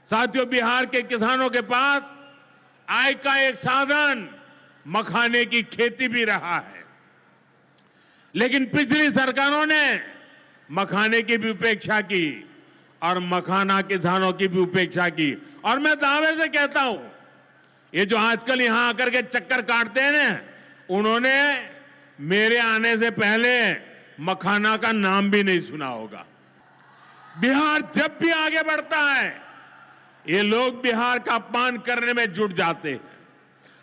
साथियों, बिहार के किसानों के पास आय का एक साधन मखाने की खेती भी रहा है, लेकिन पिछली सरकारों ने मखाने की भी उपेक्षा की और मखाना किसानों की भी उपेक्षा की। और मैं दावे से कहता हूं, ये जो आजकल यहां आकर के चक्कर काटते हैं ना, उन्होंने मेरे आने से पहले मखाना का नाम भी नहीं सुना होगा। बिहार जब भी आगे बढ़ता है, ये लोग बिहार का अपमान करने में जुट जाते हैं।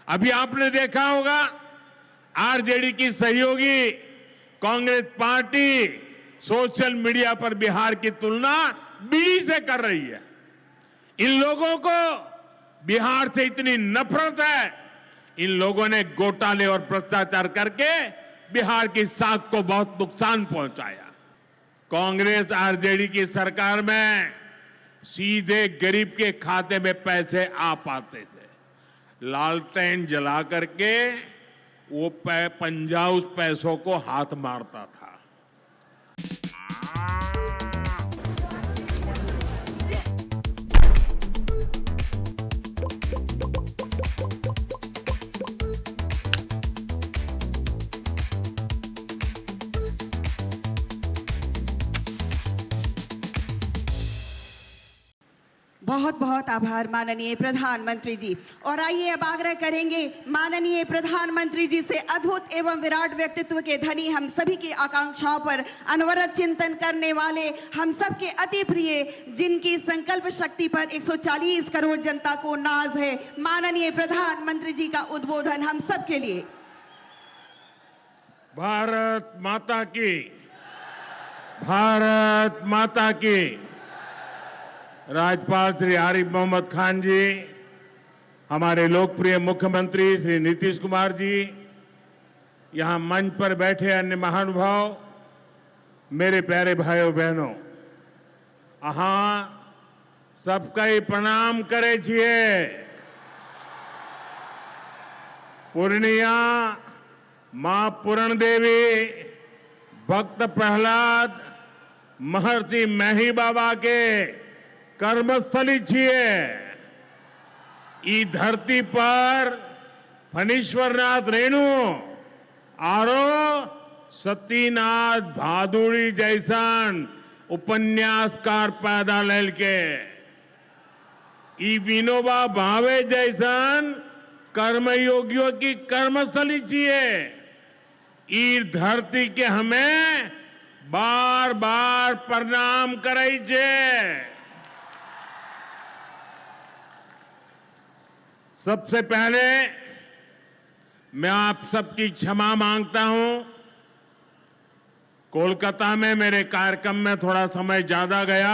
अभी आपने देखा होगा, आरजेडी की सहयोगी कांग्रेस पार्टी सोशल मीडिया पर बिहार की तुलना बीड़ी से कर रही है। इन लोगों को बिहार से इतनी नफरत है, इन लोगों ने घोटाले और भ्रष्टाचार करके बिहार की साख को बहुत नुकसान पहुंचाया। कांग्रेस आरजेडी की सरकार में सीधे गरीब के खाते में पैसे आ पाते थे। लालटेन जला करके वो पंजा उस पैसों को हाथ मारता था। बहुत बहुत आभार माननीय प्रधानमंत्री जी। और आइए अब आग्रह करेंगे माननीय प्रधानमंत्री जी से अद्भुत एवं विराट व्यक्तित्व के धनी, हम सभी की आकांक्षाओं पर अनवरत चिंतन करने वाले, हम सबके अति प्रिय, जिनकी संकल्प शक्ति पर 140 करोड़ जनता को नाज है, माननीय प्रधानमंत्री जी का उद्बोधन हम सबके लिए। भारत माता की, भारत माता की। राज्यपाल श्री आरिफ मोहम्मद खान जी, हमारे लोकप्रिय मुख्यमंत्री श्री नीतीश कुमार जी, यहां मंच पर बैठे अन्य महानुभाव, मेरे प्यारे भाइयों बहनों, सबका ही प्रणाम करे छिए। पूर्णिया मां पूरण देवी, भक्त प्रहलाद, महर्षि मेही बाबा के कर्मस्थली छिए। ई धरती पर फणीश्वरनाथ रेणु आरो सतीनाथ भादुड़ी जैसन उपन्यासकार पैदा लेल के, ई विनोबा भावे जैसन कर्मयोगियों की कर्मस्थली छिए। ई धरती के हमें बार बार प्रणाम करे छे। सबसे पहले मैं आप सबकी क्षमा मांगता हूं। कोलकाता में मेरे कार्यक्रम में थोड़ा समय ज्यादा गया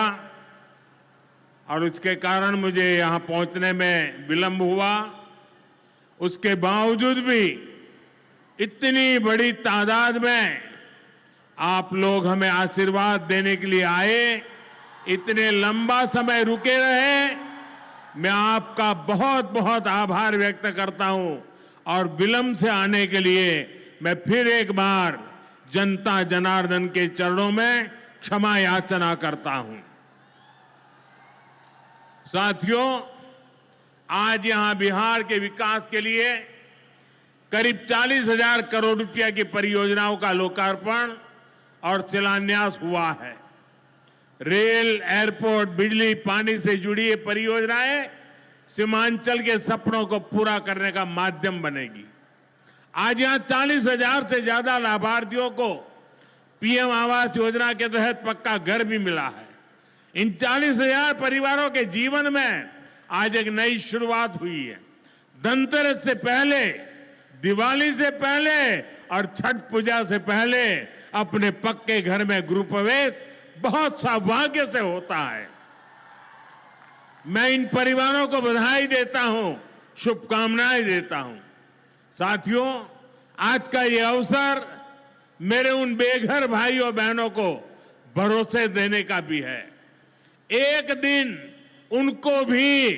और उसके कारण मुझे यहां पहुंचने में विलंब हुआ। उसके बावजूद भी इतनी बड़ी तादाद में आप लोग हमें आशीर्वाद देने के लिए आए, इतने लंबा समय रुके रहे, मैं आपका बहुत बहुत आभार व्यक्त करता हूं। और विलंब से आने के लिए मैं फिर एक बार जनता जनार्दन के चरणों में क्षमा याचना करता हूं। साथियों, आज यहां बिहार के विकास के लिए करीब 40,000 करोड़ रुपया की परियोजनाओं का लोकार्पण और शिलान्यास हुआ है। रेल, एयरपोर्ट, बिजली, पानी से जुड़ी ये परियोजनाएं सीमांचल के सपनों को पूरा करने का माध्यम बनेगी। आज यहां 40,000 से ज्यादा लाभार्थियों को पीएम आवास योजना के तहत पक्का घर भी मिला है। इन 40,000 परिवारों के जीवन में आज एक नई शुरुआत हुई है। धनतेरस से पहले, दिवाली से पहले और छठ पूजा से पहले अपने पक्के घर में गृह प्रवेश बहुत सौभाग्य से होता है। मैं इन परिवारों को बधाई देता हूं, शुभकामनाएं देता हूं। साथियों, आज का ये अवसर मेरे उन बेघर भाइयों बहनों को भरोसे देने का भी है। एक दिन उनको भी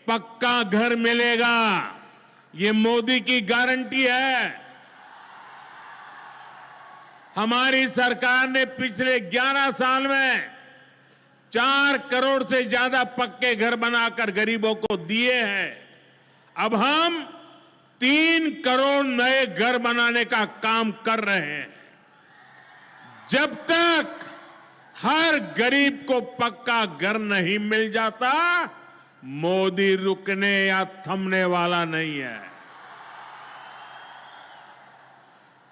पक्का घर मिलेगा, ये मोदी की गारंटी है। हमारी सरकार ने पिछले 11 साल में 4 करोड़ से ज्यादा पक्के घर बनाकर गरीबों को दिए हैं। अब हम 3 करोड़ नए घर बनाने का काम कर रहे हैं। जब तक हर गरीब को पक्का घर नहीं मिल जाता, मोदी रुकने या थमने वाला नहीं है।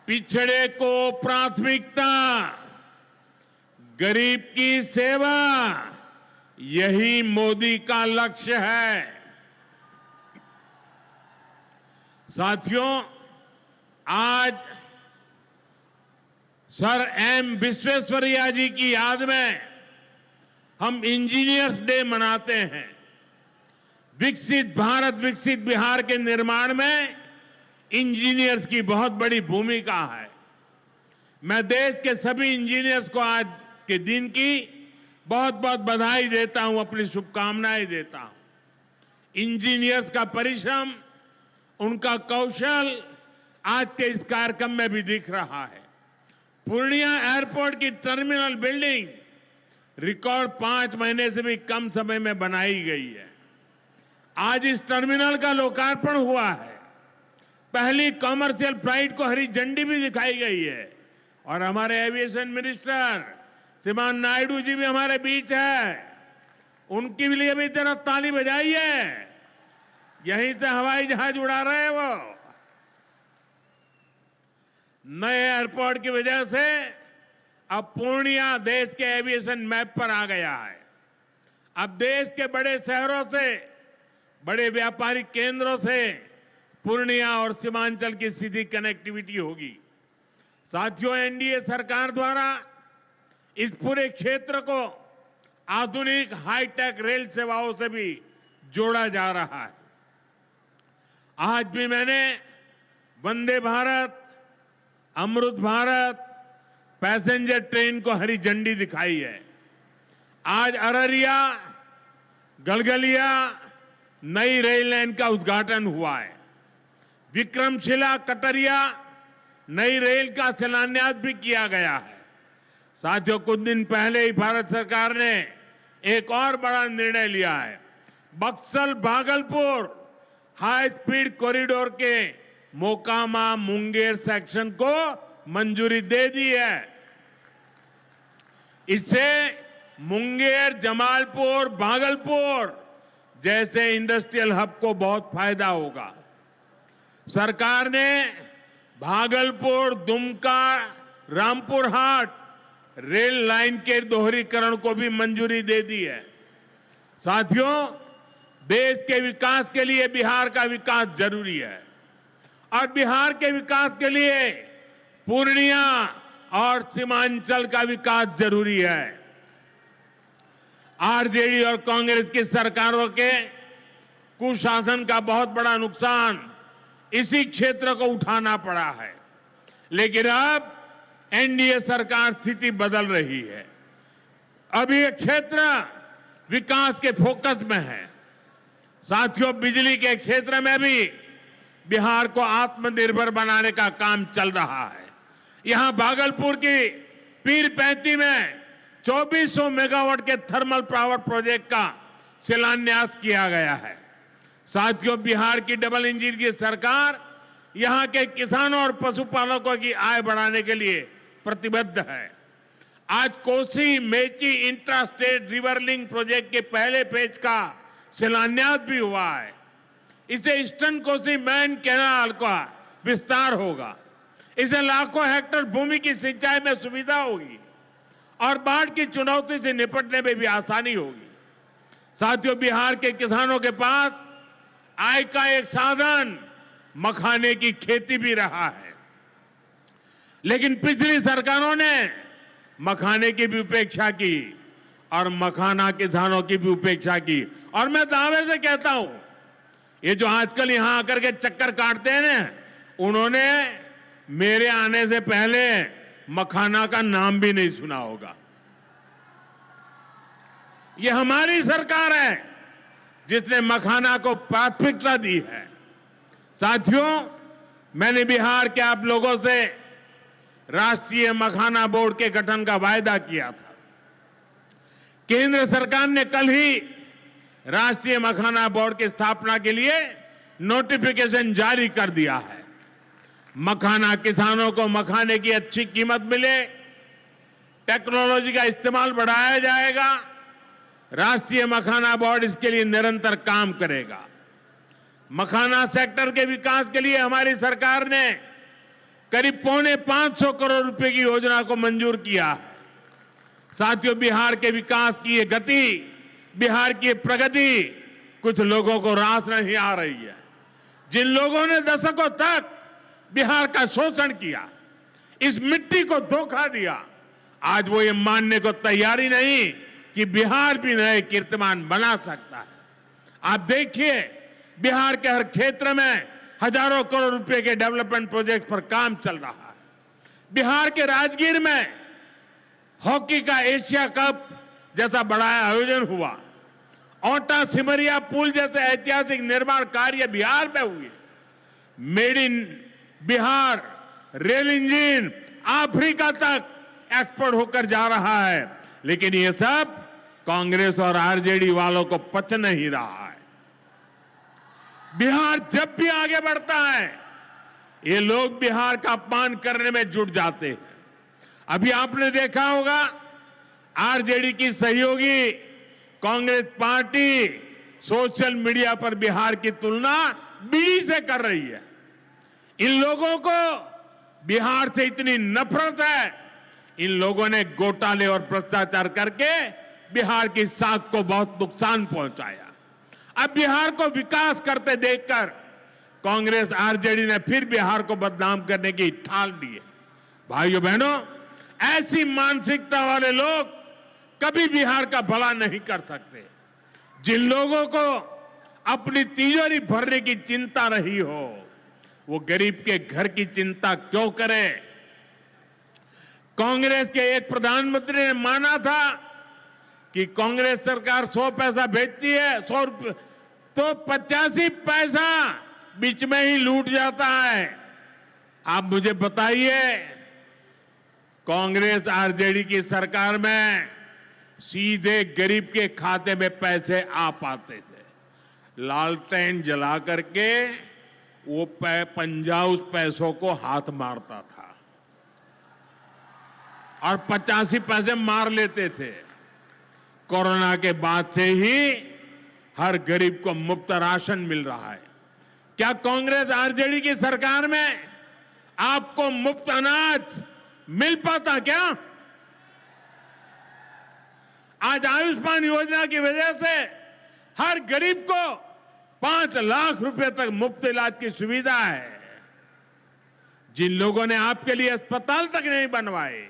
पिछड़े को प्राथमिकता, गरीब की सेवा, यही मोदी का लक्ष्य है। साथियों, आज सर एम विश्वेश्वरैया जी की याद में हम इंजीनियर्स डे मनाते हैं। विकसित भारत, विकसित बिहार के निर्माण में इंजीनियर्स की बहुत बड़ी भूमिका है। मैं देश के सभी इंजीनियर्स को आज के दिन की बहुत बहुत बधाई देता हूं, अपनी शुभकामनाएं देता हूं। इंजीनियर्स का परिश्रम, उनका कौशल आज के इस कार्यक्रम में भी दिख रहा है। पूर्णिया एयरपोर्ट की टर्मिनल बिल्डिंग रिकॉर्ड 5 महीने से भी कम समय में बनाई गई है। आज इस टर्मिनल का लोकार्पण हुआ है। पहली कॉमर्शियल फ्लाइट को हरी झंडी भी दिखाई गई है और हमारे एविएशन मिनिस्टर श्रीमान नायडू जी भी हमारे बीच है। उनके लिए भी जरा ताली बजाइए। यहीं से हवाई जहाज उड़ा रहे हैं वो। नए एयरपोर्ट की वजह से अब पूर्णिया देश के एविएशन मैप पर आ गया है। अब देश के बड़े शहरों से, बड़े व्यापारिक केंद्रों से पूर्णिया और सीमांचल की सीधी कनेक्टिविटी होगी। साथियों, एनडीए सरकार द्वारा इस पूरे क्षेत्र को आधुनिक हाईटेक रेल सेवाओं से भी जोड़ा जा रहा है। आज भी मैंने वंदे भारत, अमृत भारत पैसेंजर ट्रेन को हरी झंडी दिखाई है। आज अररिया, गलगलिया नई रेल लाइन का उद्घाटन हुआ है। विक्रमशिला, कटरिया नई रेल का शिलान्यास भी किया गया है। साथियों, कुछ दिन पहले ही भारत सरकार ने एक और बड़ा निर्णय लिया है। Buxar Bhagalpur high speed corridor के मोकामा मुंगेर सेक्शन को मंजूरी दे दी है। इससे मुंगेर, जमालपुर, भागलपुर जैसे इंडस्ट्रियल हब को बहुत फायदा होगा। सरकार ने भागलपुर, दुमका, रामपुर हाट रेल लाइन के दोहरीकरण को भी मंजूरी दे दी है। साथियों, देश के विकास के लिए बिहार का विकास जरूरी है और बिहार के विकास के लिए पूर्णिया और सीमांचल का विकास जरूरी है। आरजेडी और कांग्रेस की सरकारों के कुशासन का बहुत बड़ा नुकसान इसी क्षेत्र को उठाना पड़ा है। लेकिन अब एनडीए सरकार स्थिति बदल रही है। अब ये क्षेत्र विकास के फोकस में है। साथियों, बिजली के क्षेत्र में भी बिहार को आत्मनिर्भर बनाने का काम चल रहा है। यहां भागलपुर की पीरपैंती में 2400 मेगावाट के थर्मल पावर प्रोजेक्ट का शिलान्यास किया गया है। साथियों, बिहार की डबल इंजन की सरकार यहां के किसानों और पशुपालकों की आय बढ़ाने के लिए प्रतिबद्ध है। आज Kosi Mechi intra state river link project के पहले फेज का शिलान्यास भी हुआ है। इसे ईस्टर्न कोसी मैन कैनाल का विस्तार होगा। इसे लाखों हेक्टेयर भूमि की सिंचाई में सुविधा होगी और बाढ़ की चुनौती से निपटने में भी आसानी होगी। साथियों, बिहार के किसानों के पास आय का एक साधन मखाने की खेती भी रहा है। लेकिन पिछली सरकारों ने मखाने की भी उपेक्षा की और मखाना किसानों की भी उपेक्षा की। और मैं दावे से कहता हूं, ये जो आजकल यहां आकर के चक्कर काटते हैं ना, उन्होंने मेरे आने से पहले मखाना का नाम भी नहीं सुना होगा। ये हमारी सरकार है जिसने मखाना को प्राथमिकता दी है। साथियों, मैंने बिहार के आप लोगों से राष्ट्रीय मखाना बोर्ड के गठन का वायदा किया था। केंद्र सरकार ने कल ही राष्ट्रीय मखाना बोर्ड की स्थापना के लिए नोटिफिकेशन जारी कर दिया है। मखाना किसानों को मखाने की अच्छी कीमत मिले, टेक्नोलॉजी का इस्तेमाल बढ़ाया जाएगा। राष्ट्रीय मखाना बोर्ड इसके लिए निरंतर काम करेगा। मखाना सेक्टर के विकास के लिए हमारी सरकार ने करीब 550 करोड़ रुपए की योजना को मंजूर किया है। साथियों, बिहार के विकास की ये गति, बिहार की प्रगति कुछ लोगों को रास नहीं आ रही है। जिन लोगों ने दशकों तक बिहार का शोषण किया, इस मिट्टी को धोखा दिया, आज वो ये मानने को तैयारी नहीं कि बिहार भी नए कीर्तिमान बना सकता है। आप देखिए, बिहार के हर क्षेत्र में हजारों करोड़ रुपए के डेवलपमेंट प्रोजेक्ट पर काम चल रहा है। बिहार के राजगीर में हॉकी का एशिया कप जैसा बड़ा आयोजन हुआ। ओटा सिमरिया पुल जैसे ऐतिहासिक निर्माण कार्य बिहार में हुए। Made in Bihar rail engine Africa तक एक्सपोर्ट होकर जा रहा है। लेकिन ये सब कांग्रेस और आरजेडी वालों को पच नहीं रहा है। बिहार जब भी आगे बढ़ता है, ये लोग बिहार का अपमान करने में जुट जाते हैं। अभी आपने देखा होगा, आरजेडी की सहयोगी कांग्रेस पार्टी सोशल मीडिया पर बिहार की तुलना बीड़ी से कर रही है। इन लोगों को बिहार से इतनी नफरत है, इन लोगों ने घोटाले और भ्रष्टाचार करके बिहार की साख को बहुत नुकसान पहुंचाया। अब बिहार को विकास करते देखकर कांग्रेस आरजेडी ने फिर बिहार को बदनाम करने की ठान ली है। भाइयों बहनों, ऐसी मानसिकता वाले लोग कभी बिहार का भला नहीं कर सकते। जिन लोगों को अपनी तिजोरी भरने की चिंता रही हो, वो गरीब के घर की चिंता क्यों करें? कांग्रेस के एक प्रधानमंत्री ने माना था कि कांग्रेस सरकार 100 पैसा भेजती है, 100 रुपये, तो 85 पैसा बीच में ही लूट जाता है। आप मुझे बताइए, कांग्रेस आरजेडी की सरकार में सीधे गरीब के खाते में पैसे आ पाते थे। लालटेन जला करके वो पंजा उस पैसों को हाथ मारता था और 85 पैसे मार लेते थे। कोरोना के बाद से ही हर गरीब को मुफ्त राशन मिल रहा है। क्या कांग्रेस आरजेडी की सरकार में आपको मुफ्त अनाज मिल पाता क्या? आज आयुष्मान योजना की वजह से हर गरीब को 5 लाख रुपए तक मुफ्त इलाज की सुविधा है। जिन लोगों ने आपके लिए अस्पताल तक नहीं बनवाए,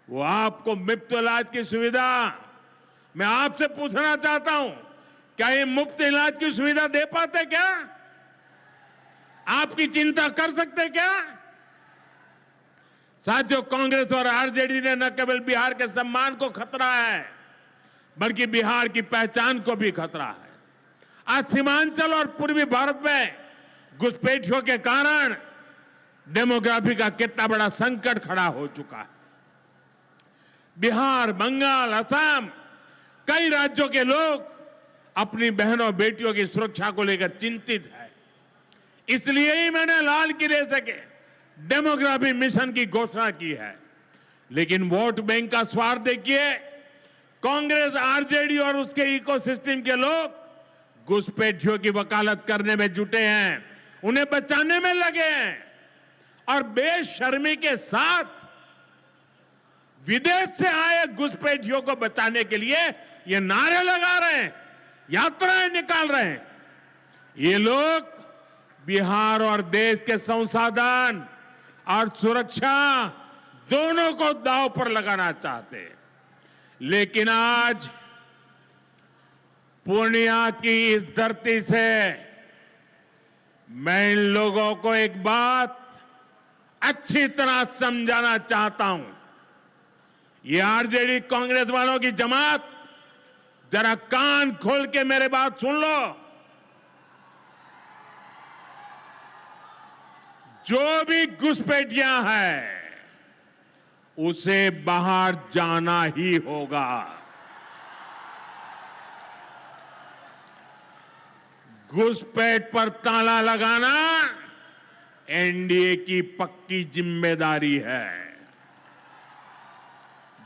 वो आपको मुफ्त इलाज की सुविधा, मैं आपसे पूछना चाहता हूं, क्या ये मुफ्त इलाज की सुविधा दे पाते क्या? आपकी चिंता कर सकते क्या? साथियों, कांग्रेस और आरजेडी ने न केवल बिहार के सम्मान को खतरा है, बल्कि बिहार की पहचान को भी खतरा है। आज सीमांचल और पूर्वी भारत में घुसपैठियों के कारण डेमोग्राफी का कितना बड़ा संकट खड़ा हो चुका है। बिहार, बंगाल, असम, कई राज्यों के लोग अपनी बहनों बेटियों की सुरक्षा को लेकर चिंतित है। इसलिए ही मैंने लाल किले से के डेमोग्राफी मिशन की घोषणा की है। लेकिन वोट बैंक का स्वार्थ देखिए, कांग्रेस, आरजेडी और उसके इकोसिस्टम के लोग घुसपैठियों की वकालत करने में जुटे हैं, उन्हें बचाने में लगे हैं और बेशर्मी के साथ विदेश से आए घुसपैठियों को बचाने के लिए ये नारे लगा रहे हैं, यात्राएं निकाल रहे हैं। ये लोग बिहार और देश के संसाधन और सुरक्षा दोनों को दांव पर लगाना चाहते हैं। लेकिन आज पूर्णिया की इस धरती से मैं इन लोगों को एक बात अच्छी तरह समझाना चाहता हूं। ये आरजेडी कांग्रेस वालों की जमात, जरा कान खोल के मेरे बात सुन लो। जो भी घुसपैठियां हैं, उसे बाहर जाना ही होगा। घुसपैठ पर ताला लगाना एनडीए की पक्की जिम्मेदारी है।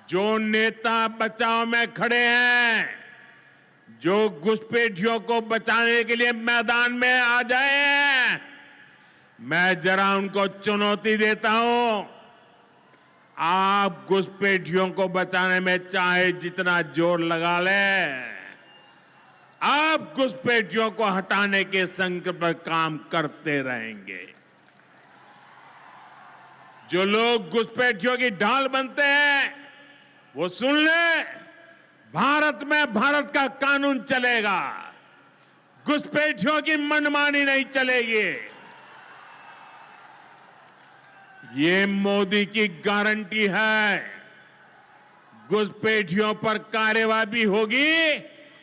जो नेता बचाव में खड़े हैं, जो घुसपैठियों को बचाने के लिए मैदान में आ जाए, मैं जरा उनको चुनौती देता हूं। आप घुसपैठियों को बचाने में चाहे जितना जोर लगा लें, आप घुसपैठियों को हटाने के संकल्प पर काम करते रहेंगे। जो लोग घुसपैठियों की ढाल बनते हैं, वो सुन ले, भारत में भारत का कानून चलेगा, घुसपैठियों की मनमानी नहीं चलेगी। ये मोदी की गारंटी है। घुसपैठियों पर कार्रवाई भी होगी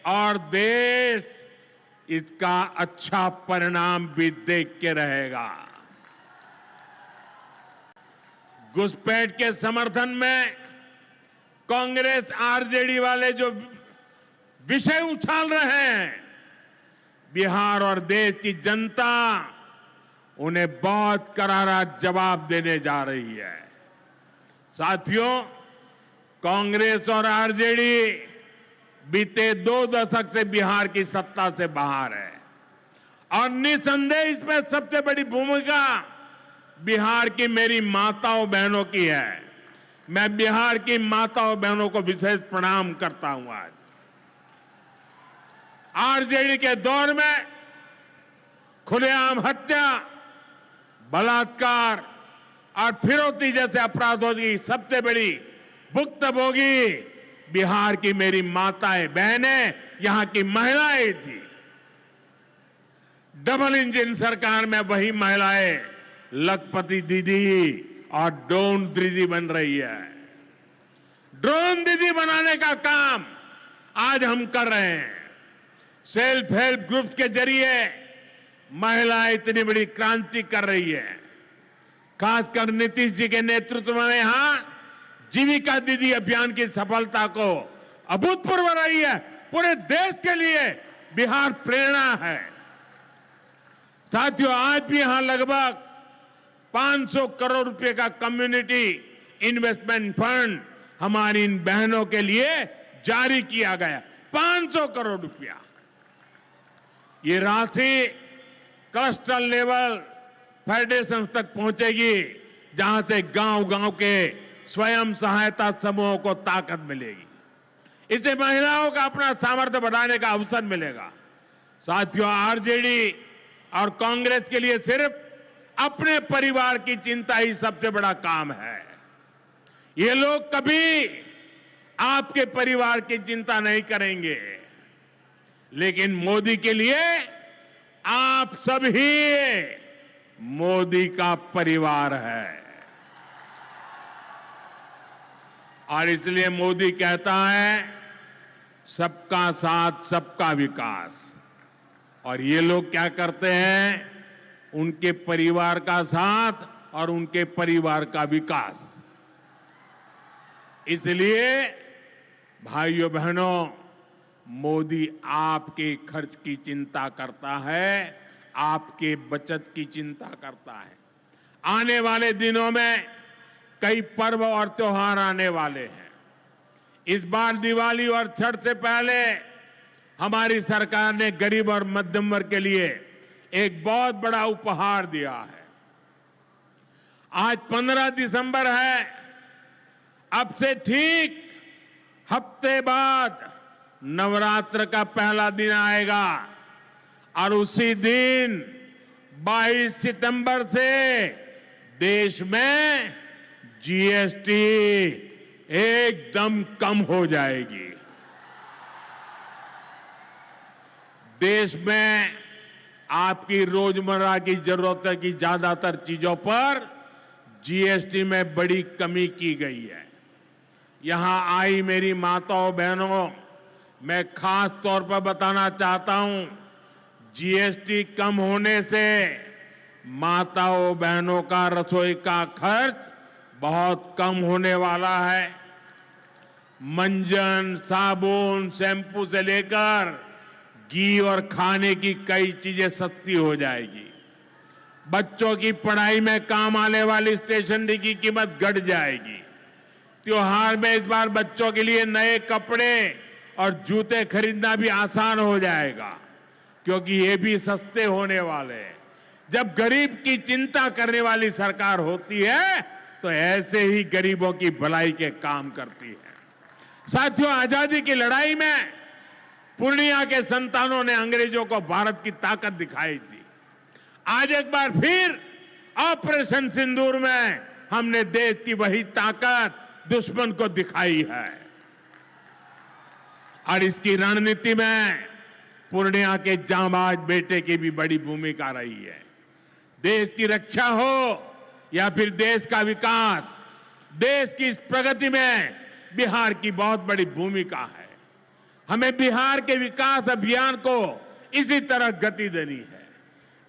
और देश इसका अच्छा परिणाम भी देख के रहेगा। घुसपैठ के समर्थन में कांग्रेस आरजेडी वाले जो विषय उछाल रहे हैं, बिहार और देश की जनता उन्हें बहुत करारा जवाब देने जा रही है। साथियों, कांग्रेस और आरजेडी बीते 2 दशक से बिहार की सत्ता से बाहर है और निसंदेह इसमें सबसे बड़ी भूमिका बिहार की मेरी माताओं बहनों की है। मैं बिहार की माताओं बहनों को विशेष प्रणाम करता हूं। आज आरजेडी के दौर में खुलेआम हत्या, बलात्कार और फिरौती जैसे अपराधों की सबसे बड़ी भुक्तभोगी बिहार की मेरी माताएं बहनें, यहां की महिलाएं थी। डबल इंजन सरकार में वही महिलाएं लखपति दीदी और ड्रोन दीदी बन रही है। ड्रोन दीदी बनाने का काम आज हम कर रहे हैं। सेल्फ हेल्प ग्रुप्स के जरिए महिलाएं इतनी बड़ी क्रांति कर रही है। खासकर नीतीश जी के नेतृत्व में यहां जीविका दीदी अभियान की सफलता को अभूतपूर्व रही है। पूरे देश के लिए बिहार प्रेरणा है। साथियों, आज भी यहां लगभग 500 करोड़ रुपए का कम्युनिटी इन्वेस्टमेंट फंड हमारी इन बहनों के लिए जारी किया गया। 500 करोड़ रुपया। ये राशि क्लस्टर लेवल फेडरेशन तक पहुंचेगी, जहां से गांव-गांव के स्वयं सहायता समूहों को ताकत मिलेगी। इससे महिलाओं का अपना सामर्थ्य बढ़ाने का अवसर मिलेगा। साथियों, आरजेडी और कांग्रेस के लिए सिर्फ अपने परिवार की चिंता ही सबसे बड़ा काम है। ये लोग कभी आपके परिवार की चिंता नहीं करेंगे, लेकिन मोदी के लिए आप सभी मोदी का परिवार है। और इसलिए मोदी कहता है, सबका साथ सबका विकास। और ये लोग क्या करते हैं? उनके परिवार का साथ और उनके परिवार का विकास। इसलिए भाइयों बहनों, मोदी आपके खर्च की चिंता करता है, आपके बचत की चिंता करता है। आने वाले दिनों में कई पर्व और त्योहार आने वाले हैं। इस बार दिवाली और छठ से पहले हमारी सरकार ने गरीब और मध्यम वर्ग के लिए एक बहुत बड़ा उपहार दिया है। आज 15 दिसंबर है। अब से ठीक हफ्ते बाद नवरात्र का पहला दिन आएगा और उसी दिन 22 सितंबर से देश में जीएसटी एकदम कम हो जाएगी। देश में आपकी रोजमर्रा की जरूरत की ज्यादातर चीजों पर जीएसटी में बड़ी कमी की गई है। यहां आई मेरी माताओं बहनों, मैं खास तौर पर बताना चाहता हूं, जीएसटी कम होने से माताओं बहनों का रसोई का खर्च बहुत कम होने वाला है। मंजन, साबुन, शैंपू से लेकर घी और खाने की कई चीजें सस्ती हो जाएगी। बच्चों की पढ़ाई में काम आने वाली स्टेशनरी की कीमत घट जाएगी। त्योहार में इस बार बच्चों के लिए नए कपड़े और जूते खरीदना भी आसान हो जाएगा, क्योंकि ये भी सस्ते होने वाले हैं। जब गरीब की चिंता करने वाली सरकार होती है तो ऐसे ही गरीबों की भलाई के काम करती है। साथियों, आजादी की लड़ाई में पूर्णिया के संतानों ने अंग्रेजों को भारत की ताकत दिखाई थी। आज एक बार फिर ऑपरेशन सिंदूर में हमने देश की वही ताकत दुश्मन को दिखाई है और इसकी रणनीति में पूर्णिया के जांबाज बेटे की भी बड़ी भूमिका रही है। देश की रक्षा हो या फिर देश का विकास, देश की इस प्रगति में बिहार की बहुत बड़ी भूमिका है। हमें बिहार के विकास अभियान को इसी तरह गति देनी है।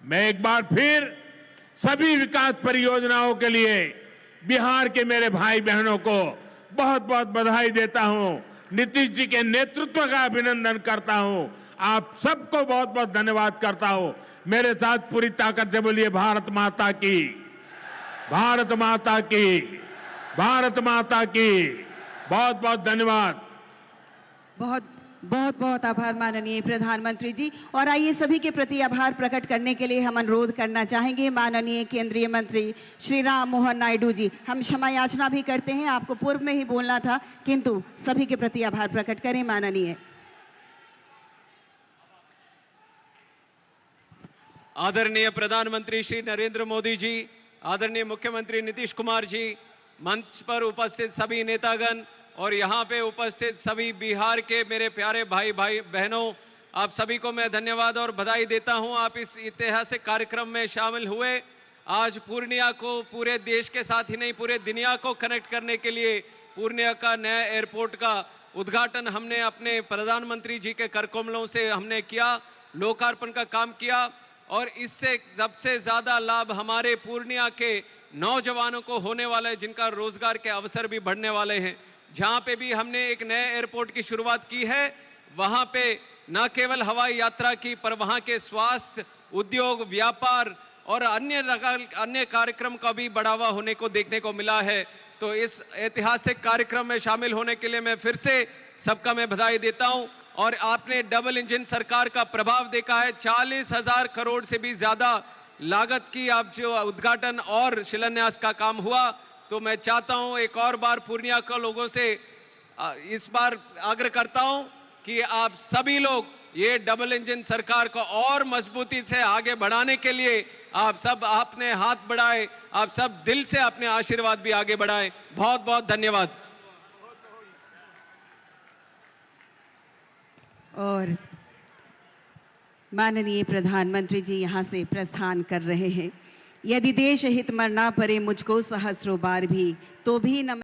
मैं एक बार फिर सभी विकास परियोजनाओं के लिए बिहार के मेरे भाई बहनों को बहुत बहुत बधाई देता हूं। नीतीश जी के नेतृत्व का अभिनंदन करता हूं। आप सबको बहुत बहुत धन्यवाद करता हूं। मेरे साथ पूरी ताकत से बोलिए भारत माता की, भारत माता की, भारत माता की। बहुत बहुत धन्यवाद। बहुत बहुत आभार माननीय प्रधानमंत्री जी। और आइए सभी के प्रति आभार प्रकट करने के लिए हम अनुरोध करना चाहेंगे माननीय केंद्रीय मंत्री श्री राम मोहन नायडू जी। हम क्षमा याचना भी करते हैं, आपको पूर्व में ही बोलना था, किंतु सभी के प्रति आभार प्रकट करें माननीय। आदरणीय प्रधानमंत्री श्री नरेंद्र मोदी जी, आदरणीय मुख्यमंत्री नीतीश कुमार जी, मंच पर उपस्थित सभी नेतागण और यहाँ पे उपस्थित सभी बिहार के मेरे प्यारे भाई बहनों, आप सभी को मैं धन्यवाद और बधाई देता हूँ। आप इस ऐतिहासिक कार्यक्रम में शामिल हुए। आज पूर्णिया को पूरे देश के साथ ही नहीं पूरे दुनिया को कनेक्ट करने के लिए पूर्णिया का नया एयरपोर्ट का उद्घाटन हमने अपने प्रधानमंत्री जी के करकमलों से हमने किया, लोकार्पण का काम किया और इससे सबसे ज्यादा लाभ हमारे पूर्णिया के नौजवानों को होने वाला है, जिनका रोजगार के अवसर भी बढ़ने वाले हैं। जहां पे भी हमने एक नए एयरपोर्ट की शुरुआत की है, वहां पे न केवल हवाई यात्रा की पर वहां के स्वास्थ्य, उद्योग, व्यापार और अन्य कार्यक्रम का भी बढ़ावा होने को देखने को मिला है। तो इस ऐतिहासिक कार्यक्रम में शामिल होने के लिए मैं फिर से सबका मैं बधाई देता हूं। और आपने डबल इंजन सरकार का प्रभाव देखा है। 40,000 करोड़ से भी ज्यादा लागत की आप जो उद्घाटन और शिलान्यास का काम हुआ, तो मैं चाहता हूं एक और बार पूर्णिया के लोगों से इस बार आग्रह करता हूं कि आप सभी लोग ये डबल इंजन सरकार को और मजबूती से आगे बढ़ाने के लिए आप सब आपने हाथ बढ़ाए, आप सब दिल से अपने आशीर्वाद भी आगे बढ़ाएं। बहुत बहुत धन्यवाद। और माननीय प्रधानमंत्री जी यहाँ से प्रस्थान कर रहे हैं। यदि देश हित मरना पड़े मुझको सहस्रों बार भी, तो भी न